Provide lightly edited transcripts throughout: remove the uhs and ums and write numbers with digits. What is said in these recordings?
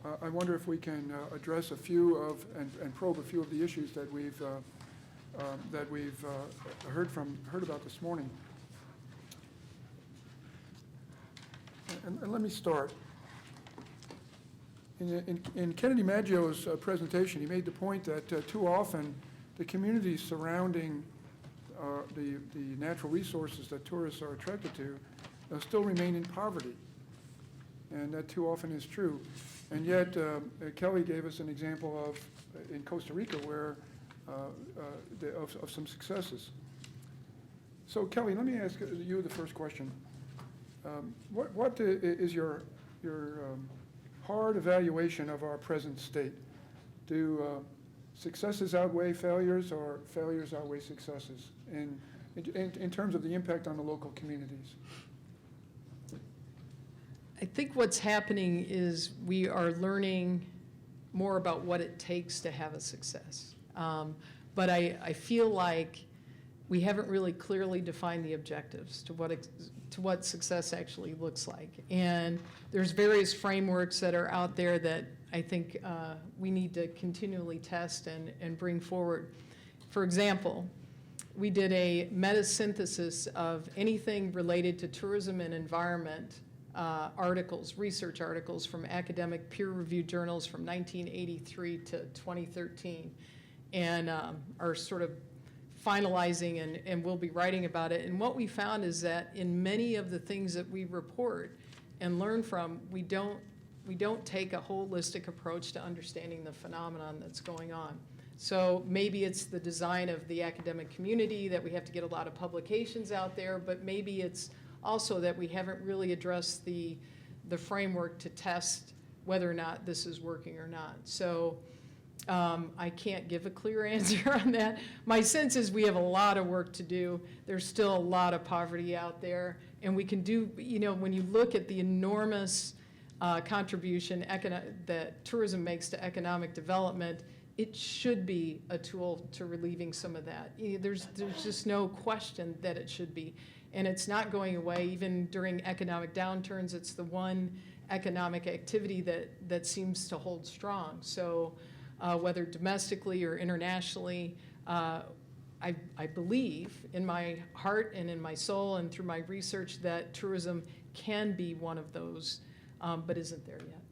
I wonder if we can address a few of and probe a few of the issues that we've heard about this morning. And let me start. In Kennedy Maggio's presentation, he made the point that too often the communities surrounding the natural resources that tourists are attracted to still remain in poverty. And that too often is true. And yet, Kelly gave us an example of, in Costa Rica, where of some successes. So Kelly, let me ask you the first question. What is your hard evaluation of our present state? Do successes outweigh failures, or failures outweigh successes in terms of the impact on the local communities? I think what's happening is we are learning more about what it takes to have a success. But I feel like we haven't really clearly defined the objectives to what success actually looks like. And there's various frameworks that are out there that I think we need to continually test and bring forward. For example, we did a meta-synthesis of anything related to tourism and environment articles, research articles from academic peer-reviewed journals from 1983 to 2013, and are sort of finalizing and we'll be writing about it. And what we found is that in many of the things that we report and learn from, we don't take a holistic approach to understanding the phenomenon that's going on. So maybe it's the design of the academic community that we have to get a lot of publications out there, but maybe it's also that we haven't really addressed the framework to test whether or not this is working or not. So I can't give a clear answer on that. My sense is we have a lot of work to do. There's still a lot of poverty out there, and we can do, when you look at the enormous contribution that tourism makes to economic development, it should be a tool to relieving some of that. There's just no question that it should be. And it's not going away. Even during economic downturns, it's the one economic activity that seems to hold strong. So whether domestically or internationally, I believe in my heart and in my soul and through my research that tourism can be one of those, but isn't there yet.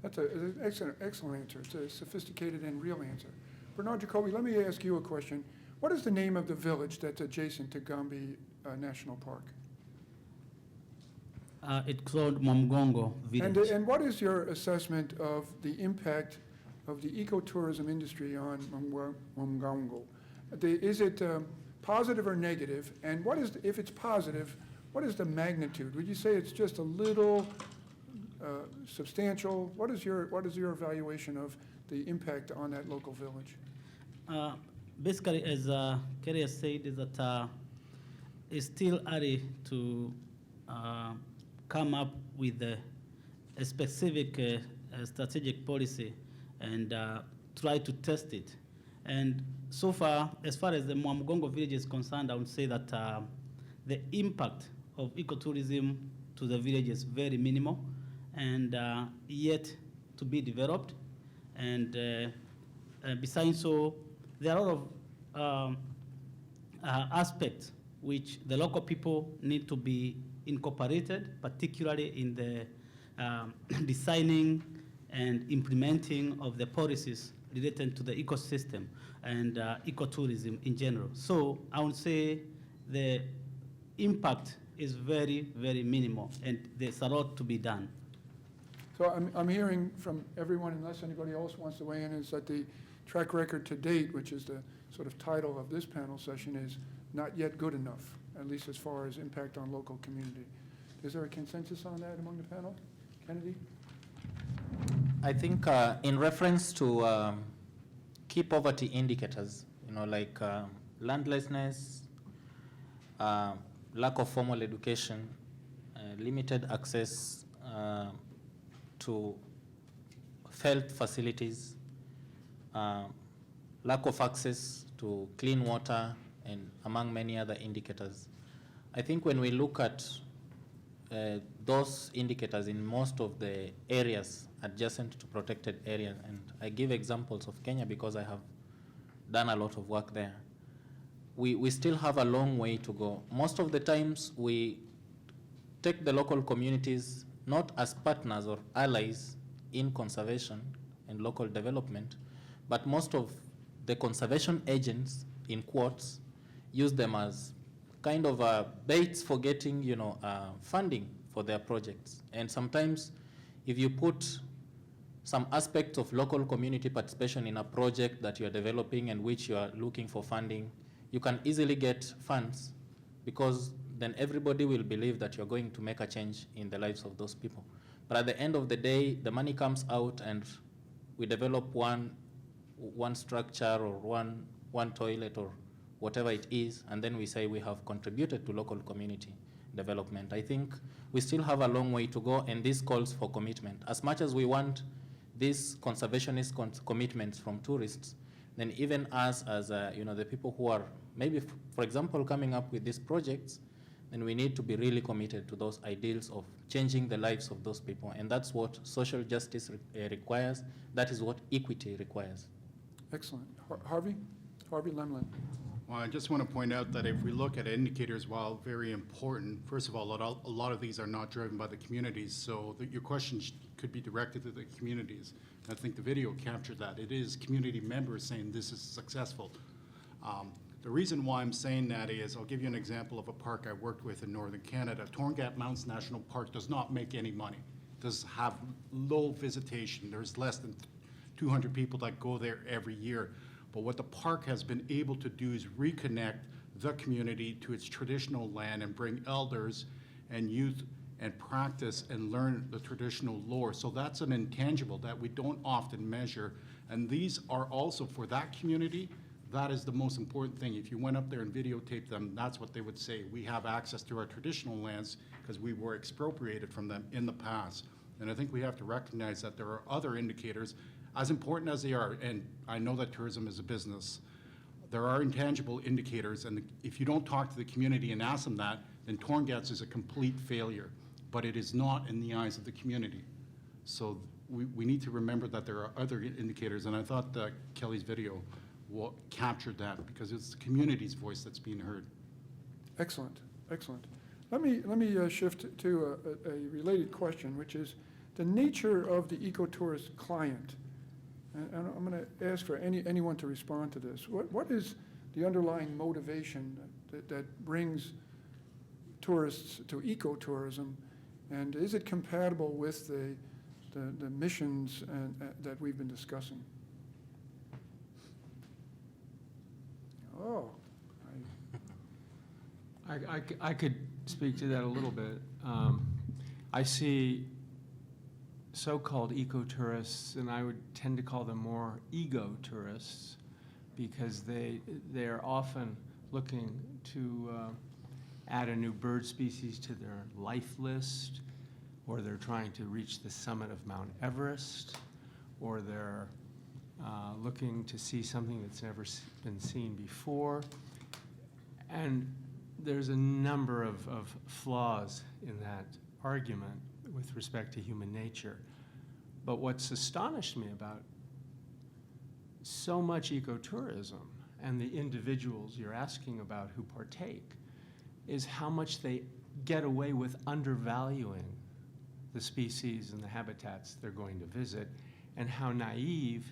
That's an excellent answer. It's a sophisticated and real answer. Bernard Jacoby, let me ask you a question. What is the name of the village that's adjacent to Gombe National Park? It's called Mwamgongo Village. And what is your assessment of the impact of the ecotourism industry on Mwamgongo? Is it positive or negative? And if it's positive, what is the magnitude? Would you say it's just a little substantial? What is your evaluation of the impact on that local village? Basically, as Kerry has said, is that it's still early to come up with a specific strategic policy and try to test it. And so far as the Mwamgongo village is concerned, I would say that the impact of ecotourism to the village is very minimal and yet to be developed. And besides so, there are a lot of aspects which the local people need to be incorporated, particularly in the designing and implementing of the policies related to the ecosystem and ecotourism in general. So I would say the impact is very, very minimal, and there's a lot to be done. So I'm hearing from everyone, unless anybody else wants to weigh in, is that the track record to date, which is the sort of title of this panel session, is not yet good enough, at least as far as impact on local community. Is there a consensus on that among the panel? Kennedy? I think in reference to key poverty indicators, like landlessness, lack of formal education, limited access to health facilities, lack of access to clean water, and among many other indicators. I think when we look at those indicators in most of the areas adjacent to protected area. And I give examples of Kenya because I have done a lot of work there. We still have a long way to go. Most of the times we take the local communities not as partners or allies in conservation and local development, but most of the conservation agents, in quotes, use them as kind of baits for getting, funding for their projects. And sometimes if you put some aspects of local community participation in a project that you're developing and which you are looking for funding, you can easily get funds, because then everybody will believe that you're going to make a change in the lives of those people. But at the end of the day, the money comes out and we develop one structure or one toilet or whatever it is, and then we say we have contributed to local community development. I think we still have a long way to go, and this calls for commitment. As much as we want these conservationist commitments from tourists, then even us as the people who are maybe, for example, coming up with these projects, then we need to be really committed to those ideals of changing the lives of those people. And that's what social justice requires. That is what equity requires. Excellent. Harvey Lemlin. Well, I just want to point out that if we look at indicators, while very important, first of all, a lot of these are not driven by the communities, so your question could be directed to the communities. I think the video captured that. It is community members saying this is successful. The reason why I'm saying that is, I'll give you an example of a park I worked with in Northern Canada. Torngat Mountains National Park does not make any money. It does have low visitation. There's less than 200 people that go there every year. But what the park has been able to do is reconnect the community to its traditional land and bring elders and youth and practice and learn the traditional lore. So that's an intangible that we don't often measure. And these are also, for that community, that is the most important thing. If you went up there and videotaped them, that's what they would say. We have access to our traditional lands because we were expropriated from them in the past. And I think we have to recognize that there are other indicators, as important as they are, and I know that tourism is a business, there are intangible indicators, and if you don't talk to the community and ask them that, then Torngats is a complete failure, but it is not in the eyes of the community. So we need to remember that there are other indicators, and I thought that Kelly's video captured that, because it's the community's voice that's being heard. Excellent. Let me shift to a related question, which is the nature of the ecotourist client. And I'm going to ask for anyone to respond to this. What is the underlying motivation that brings tourists to ecotourism, and is it compatible with the missions that we've been discussing? Oh, I could speak to that a little bit. I see so-called ecotourists, and I would tend to call them more ego tourists, because they are often looking to add a new bird species to their life list, or they're trying to reach the summit of Mount Everest, or they're looking to see something that's never been seen before. And there's a number of flaws in that argument with respect to human nature. But what's astonished me about so much ecotourism and the individuals you're asking about who partake is how much they get away with undervaluing the species and the habitats they're going to visit, and how naive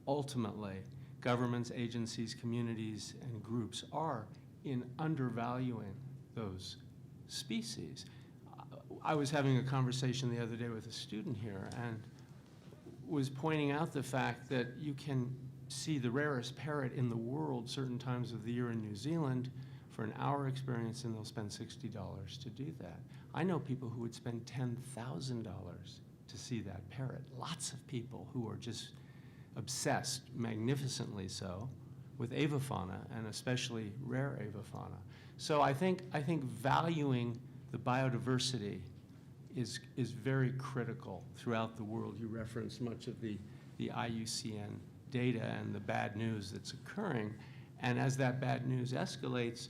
ultimately governments, agencies, communities, and groups are in undervaluing those species. I was having a conversation the other day with a student here and was pointing out the fact that you can see the rarest parrot in the world certain times of the year in New Zealand for an hour experience, and they'll spend $60 to do that. I know people who would spend $10,000 to see that parrot. Lots of people who are just obsessed, magnificently so, with avifauna, and especially rare avifauna. So I think valuing the biodiversity is very critical throughout the world. You referenced much of the IUCN data and the bad news that's occurring, and as that bad news escalates,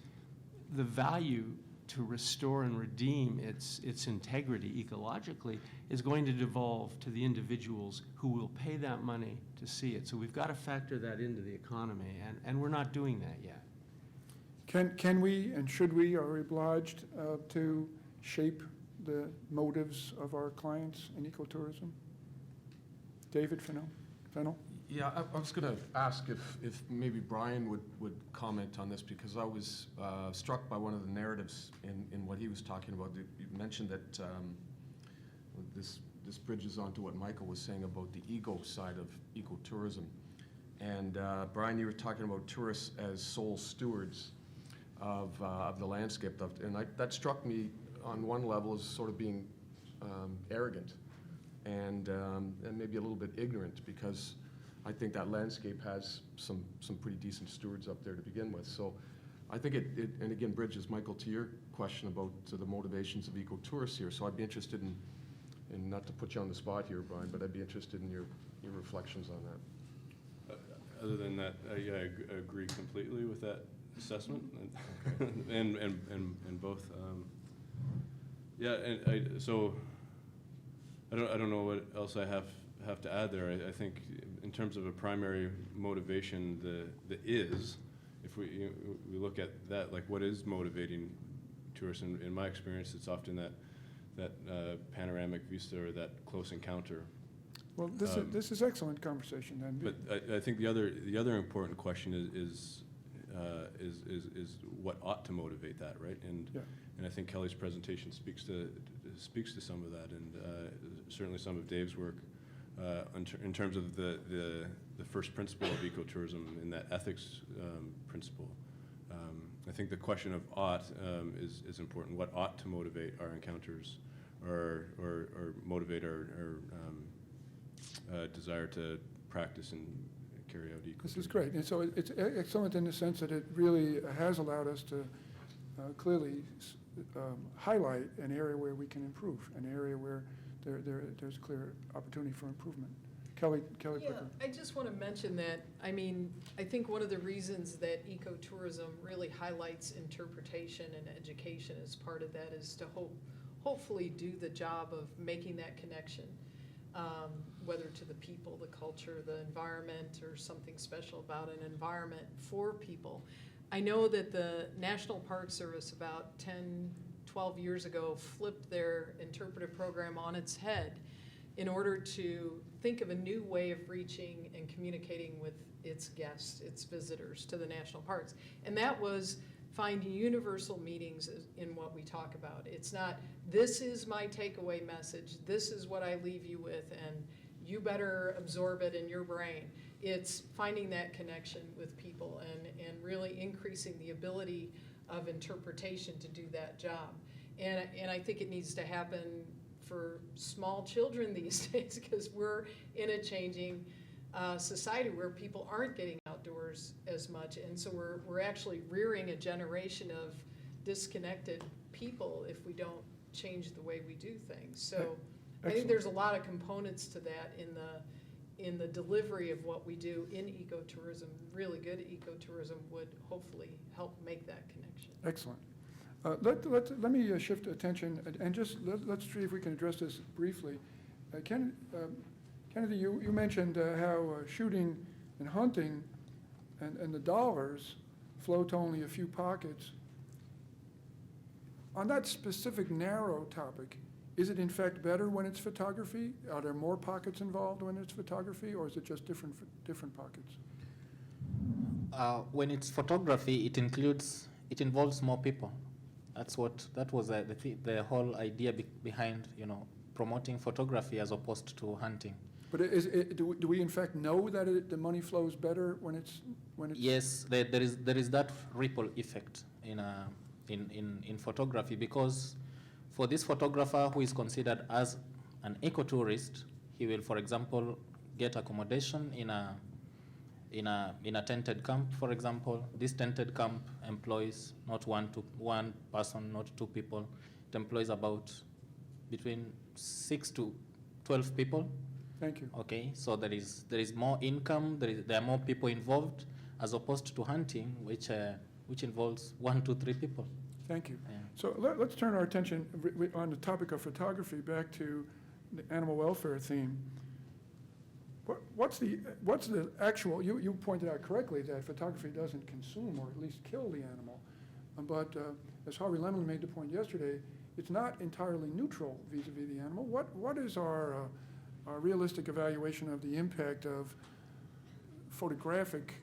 the value to restore and redeem its integrity ecologically is going to devolve to the individuals who will pay that money to see it. So we've got to factor that into the economy, and we're not doing that yet. Can we and should we, are we obliged to shape the motives of our clients in ecotourism? David Fennell? Yeah, I was going to ask if maybe Brian would comment on this, because I was struck by one of the narratives in what he was talking about. You mentioned that this bridges onto what Michael was saying about the ego side of ecotourism. And Brian, you were talking about tourists as sole stewards of the landscape, and that struck me on one level as sort of being arrogant and maybe a little bit ignorant, because I think that landscape has some pretty decent stewards up there to begin with. So I think it and again, bridges, Michael, to your question about the motivations of ecotourists here. So I'd be interested in not to put you on the spot here, Brian, but I'd be interested in your reflections on that. Other than that, yeah, I agree completely with that assessment, and both. Yeah, and so I don't know what else I have to add there. I think in terms of a primary motivation, if we look at that, like what is motivating tourists, in my experience, it's often that panoramic vista or that close encounter. Well, this is excellent conversation then. But I think the other important question is what ought to motivate that, right? And I think Kelly's presentation speaks to some of that, and certainly some of Dave's work in terms of the first principle of ecotourism and that ethics principle. I think the question of ought is important. What ought to motivate our encounters, or motivate our desire to practice and carry out ecotourism? This is great. And so it's excellent in the sense that it really has allowed us to clearly highlight an area where we can improve, an area where there's clear opportunity for improvement. Kelly, Yeah, quickly. I just want to mention that, I mean, I think one of the reasons that ecotourism really highlights interpretation and education as part of that is to hopefully do the job of making that connection, whether to the people, the culture, the environment, or something special about an environment for people. I know that the National Park Service about 10, 12 years ago flipped their interpretive program on its head in order to think of a new way of reaching and communicating with its guests, its visitors to the national parks. And that was finding universal meanings in what we talk about. It's not, this is my takeaway message, this is what I leave you with, and you better absorb it in your brain. It's finding that connection with people and really increasing the ability of interpretation to do that job. And I think it needs to happen for small children these days, because we're in a changing society where people aren't getting outdoors as much, and so we're actually rearing a generation of disconnected people if we don't change the way we do things. So I think there's a lot of components to that in the delivery of what we do in ecotourism. Really good ecotourism would hopefully help make that connection. Excellent. Let me shift attention and just let's see if we can address this briefly. Kennedy, you mentioned how shooting and hunting and the dollars flow to only a few pockets. On that specific narrow topic, is it in fact better when it's photography? Are there more pockets involved when it's photography, or is it just different pockets? When it's photography, it involves more people. That was the whole idea behind promoting photography as opposed to hunting. But do we in fact know that the money flows better when it's? Yes, there is that ripple effect in photography, because for this photographer who is considered as an ecotourist, he will, for example, get accommodation in a tented camp, for example. This tented camp employs not one person, not two people. It employs about between 6 to 12 people. Thank you. Okay, so there is more income. There are more people involved, as opposed to hunting, which involves 1, 2, 3 people. Thank you. Yeah. So let's turn our attention on the topic of photography back to the animal welfare theme. What's the actual, you pointed out correctly that photography doesn't consume or at least kill the animal. But as Harvey Lemon made the point yesterday, it's not entirely neutral vis-a-vis the animal. What is our realistic evaluation of the impact of photographic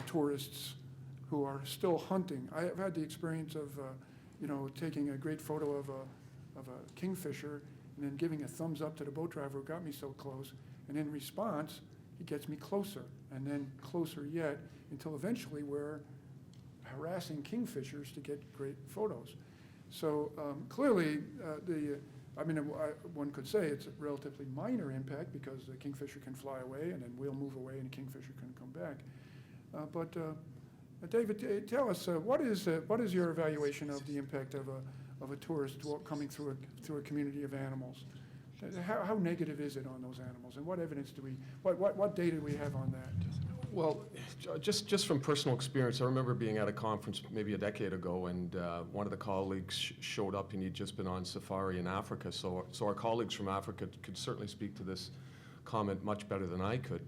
tourists who are still hunting? I have had the experience of, taking a great photo of a kingfisher and then giving a thumbs up to the boat driver who got me so close. And in response, he gets me closer and then closer yet until eventually we're harassing kingfishers to get great photos. So clearly, one could say it's a relatively minor impact because the kingfisher can fly away and then we'll move away and the kingfisher can come back. But David, tell us, what is your evaluation of the impact of a tourist coming through a community of animals? How negative is it on those animals, and what evidence what data do we have on that? Well, just from personal experience, I remember being at a conference maybe a decade ago, and one of the colleagues showed up, and he'd just been on safari in Africa. So our colleagues from Africa could certainly speak to this comment much better than I could.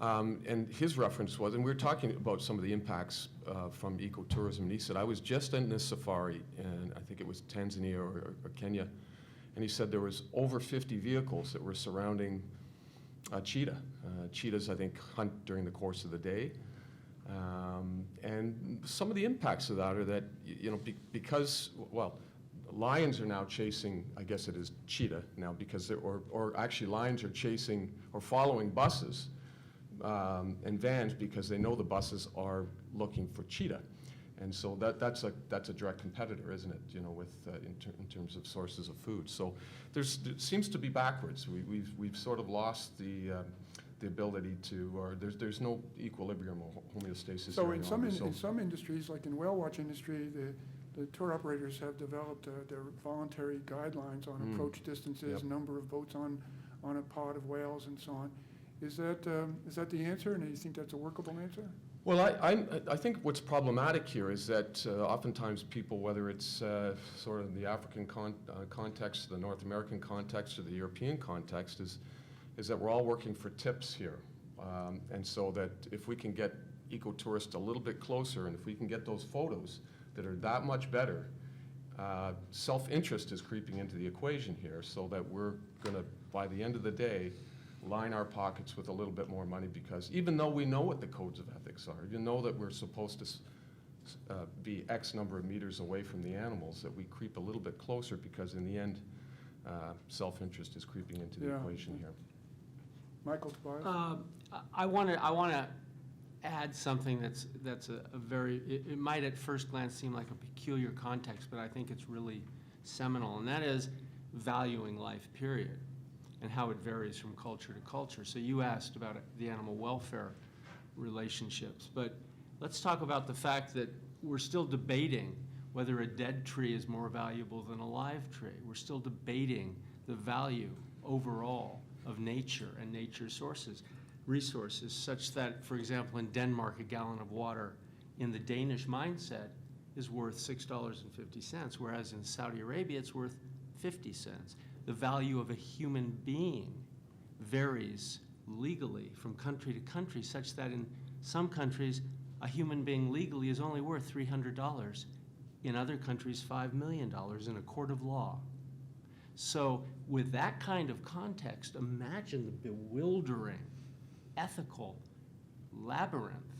And his reference was, and we were talking about some of the impacts from ecotourism, and he said, I was just in this safari, and I think it was Tanzania or Kenya, and he said there was over 50 vehicles that were surrounding a cheetah. Cheetahs, I think, hunt during the course of the day. And some of the impacts of that are that, because, lions are now chasing, I guess it is cheetah now, because or actually lions are chasing or following buses and vans because they know the buses are looking for cheetah. And so that's a direct competitor, isn't it? With in terms of sources of food. So it seems to be backwards. We've sort of lost the ability to, or there's no equilibrium or homeostasis. So in some industries, like in whale watch industry, the tour operators have developed their voluntary guidelines on approach distances, Yep. number of boats on a pod of whales, and so on. Is that the answer, and do you think that's a workable answer? Well, I think what's problematic here is that oftentimes people, whether it's sort of the African context, the North American context, or the European context, is that we're all working for tips here. And so that if we can get ecotourists a little bit closer, and if we can get those photos that are that much better, self-interest is creeping into the equation here, so that we're going to, by the end of the day, line our pockets with a little bit more money, because even though we know what the codes of ethics are, you know that we're supposed to be X number of meters away from the animals, that we creep a little bit closer, because in the end, self-interest is creeping into the equation here. Michael Tobias? I want to add something that's a very, it might at first glance seem like a peculiar context, but I think it's really seminal, and that is valuing life, period, and how it varies from culture to culture. So you asked about the animal welfare relationships, but let's talk about the fact that we're still debating whether a dead tree is more valuable than a live tree. We're still debating the value overall of nature and nature's resources, such that, for example, in Denmark, a gallon of water in the Danish mindset is worth $6.50, whereas in Saudi Arabia it's worth 50 cents. The value of a human being varies legally from country to country, such that in some countries, a human being legally is only worth $300. In other countries, $5 million in a court of law. So with that kind of context, imagine the bewildering ethical labyrinth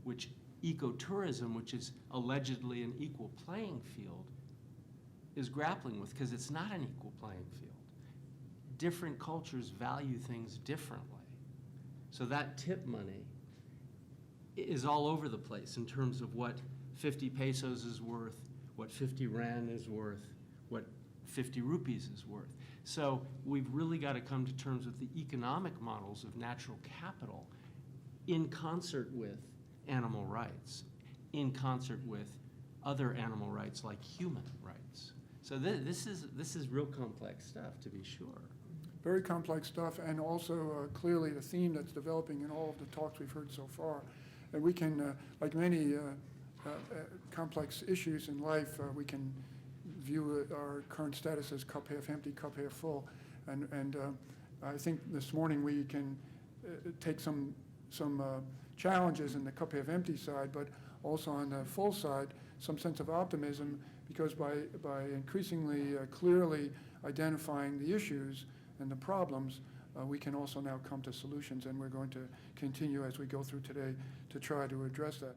which ecotourism, which is allegedly an equal playing field, is grappling with, because it's not an equal playing field. Different cultures value things differently. So that tip money is all over the place in terms of what 50 pesos is worth, what 50 rand is worth, what 50 rupees is worth. So we've really got to come to terms with the economic models of natural capital in concert with animal rights, in concert with other animal rights like human rights. So this is real complex stuff, to be sure. Very complex stuff, and also clearly the theme that's developing in all of the talks we've heard so far. And we can, like many complex issues in life, we can view our current status as cup half empty, cup half full. And I think this morning we can take some challenges in the cup half empty side, but also on the full side, some sense of optimism, because by increasingly clearly identifying the issues and the problems, we can also now come to solutions, and we're going to continue as we go through today to try to address that.